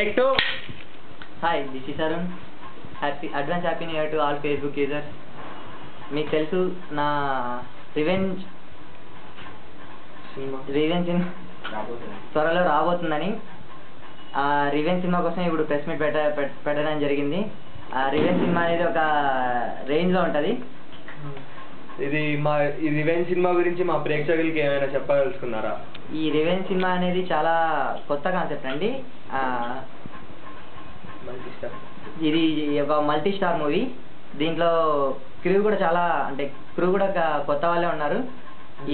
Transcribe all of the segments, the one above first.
Take two. Hi, this is Arun. Happy New Year to all Facebook users. మీకు తెలుసు నా revenge త్వరలో రాబోతుందని. ఆ రివెంజ్ సినిమా కోసం ఇప్పుడు ప్రెస్ మీట్ పెట్టడం జరిగింది. ఆ రివెంజ్ సినిమా అనేది ఒక రేంజ్లో ఉంటుంది. ఈ రివెంజ్ సినిమా గురించి మా ప్రేక్షకులకి ఏమైనా చెప్పదలుచుకున్నారా? ఈ రివెంజ్ సినిమా అనేది చాలా కొత్త కాన్సెప్ట్ అండి. ఇది ఒక మల్టీ స్టార్ మూవీ. దీంట్లో క్రూ కూడా కొత్త వాళ్ళే ఉన్నారు.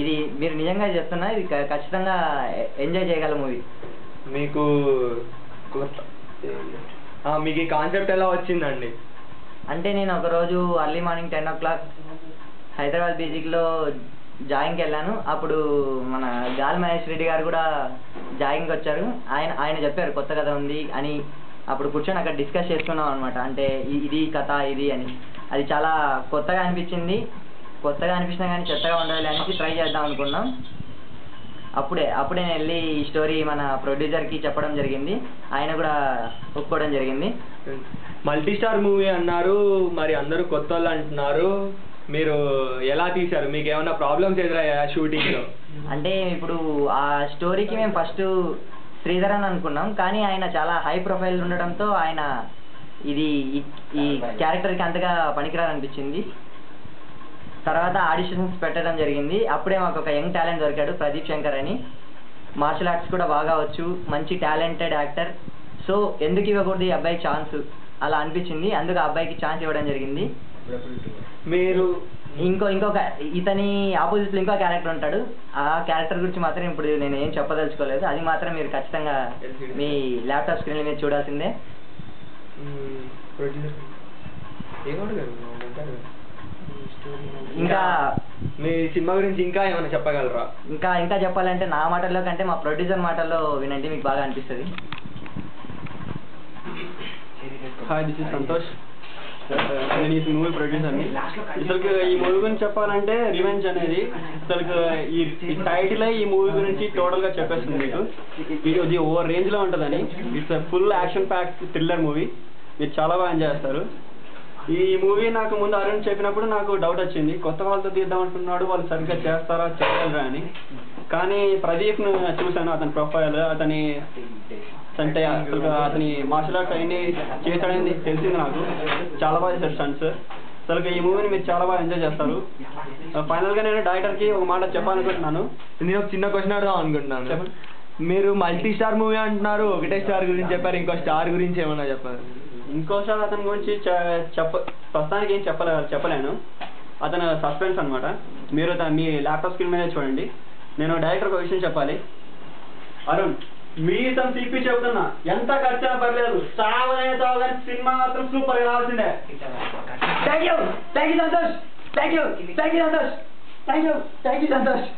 ఇది మీరు నిజంగా చెప్తున్నా, ఇది ఖచ్చితంగా ఎంజాయ్ చేయగల మూవీ. మీకు ఈ కాన్సెప్ట్ ఎలా వచ్చిందండి? అంటే నేను ఒకరోజు అర్లీ మార్నింగ్ 10 o'clock హైదరాబాద్ బీజిక్లో జాగింగ్కి వెళ్ళాను. అప్పుడు మన గాలి మహేష్ రెడ్డి గారు కూడా జాగింగ్కి వచ్చారు. ఆయన చెప్పారు కొత్త కథ ఉంది అని. అప్పుడు కూర్చొని అక్కడ డిస్కస్ చేసుకున్నాం అనమాట. అంటే ఇది కథ ఇది అని. అది చాలా కొత్తగా అనిపించింది. కొత్తగా అనిపించినా కానీ చెత్తగా ఉండాలి అనేసి ట్రై చేద్దాం అనుకున్నాం. అప్పుడే నేను వెళ్ళి ఈ స్టోరీ మన ప్రొడ్యూసర్కి చెప్పడం జరిగింది. ఆయన కూడా ఒప్పుకోవడం జరిగింది. మల్టీ స్టార్ మూవీ అన్నారు, మరి అందరూ కొత్త వాళ్ళు అంటున్నారు. మీరు ఎలా తీశారు? మీకు ఏమైనా ప్రాబ్లమ్స్ ఎదురయ్యా షూటింగ్లో? అంటే ఇప్పుడు ఆ స్టోరీకి మేము ఫస్ట్ శ్రీధర్ అని అనుకున్నాం, కానీ ఆయన చాలా హై ప్రొఫైల్ ఉండడంతో ఆయన ఈ క్యారెక్టర్కి అంతగా పనికిరాదనిపించింది. తర్వాత ఆడిషన్స్ పెట్టడం జరిగింది. అప్పుడే మాకు ఒక యంగ్ టాలెంట్ దొరికాడు, ప్రదీప్ శంకర్ అని. మార్షల్ ఆర్ట్స్ కూడా బాగా వచ్చు, మంచి టాలెంటెడ్ యాక్టర్. సో ఎందుకు ఇవ్వకూడదు ఈ అబ్బాయికి ఛాన్స్ అలా అనిపించింది. అందుకు ఆ అబ్బాయికి ఛాన్స్ ఇవ్వడం జరిగింది. మీరు ఇంకొక ఇతని ఆపోజిట్లో ఇంకో క్యారెక్టర్ ఉంటాడు. ఆ క్యారెక్టర్ గురించి మాత్రం ఇప్పుడు నేను ఏం చెప్పదలుచుకోలేదు. అది మాత్రం మీరు ఖచ్చితంగా మీ ల్యాప్టాప్ స్క్రీన్ల మీద చూడాల్సిందే. ఇంకా మీ సినిమా గురించి ఇంకా ఏమైనా చెప్పగలరా? ఇంకా చెప్పాలంటే నా మాటల్లో కంటే మా ప్రొడ్యూసర్ మాటల్లో వినండి, మీకు బాగా అనిపిస్తుంది. Hi, this is Santosh. నేను ఈ మూవీ ప్రొడ్యూసర్ని. అసలు ఈ మూవీ గురించి చెప్పాలంటే రివెంజ్ అనేది అసలు ఈ టైటిల్ ఈ మూవీ గురించి టోటల్గా చెప్పేస్తుంది మీకు. ఇది ఓవర్ రేంజ్లో ఉంటుందని. It's full action pack thriller movie. మీరు చాలా బాగా ఎంజాయ్ చేస్తారు. ఈ మూవీ నాకు ముందు అరుణ్ చెప్పినప్పుడు నాకు డౌట్ వచ్చింది, కొత్త వాళ్ళతో తీద్దాం అంటున్నాడు, వాళ్ళు సరిగ్గా చేస్తారా చేయగలరా అని. కానీ ప్రదీప్ను చూశాను, అతని ప్రొఫైల్, అతని మార్షల్ ఆర్ట్స్ అవన్నీ చేశాడని తెలిసింది నాకు. చాలా బాగా చేశాడు స్టంట్స్. అసలు ఈ మూవీని మీరు చాలా బాగా ఎంజాయ్ చేస్తారు. ఫైనల్గా నేను డైరెక్టర్కి ఒక మాట చెప్పాలనుకుంటున్నాను. నేను ఒక చిన్న క్వశ్చన్ అడుగుదాం అనుకుంటున్నాను. చెప్పండి. మీరు మల్టీ స్టార్ మూవీ అంటున్నారు, ఒకటే స్టార్ గురించి చెప్పారు, ఇంకో స్టార్ గురించి ఏమన్నా చెప్పారు? ఇంకో స్టార్ అతని గురించి ప్రస్తుతానికి ఏం చెప్పలేను. అతను సస్పెన్స్ అనమాట. మీరు మీ ల్యాప్టాప్ స్క్రీన్ మీదే చూడండి. నేను డైరెక్టర్ ఒక విషయం చెప్పాలి. అరుణ్, మీసం తిప్పి చెబుతున్నా, ఎంత ఖర్చైనా పర్లేదు, చావనే తావగానే సినిమా మాత్రం సూపర్ గా రావాల్సిందే. Thank you Santosh.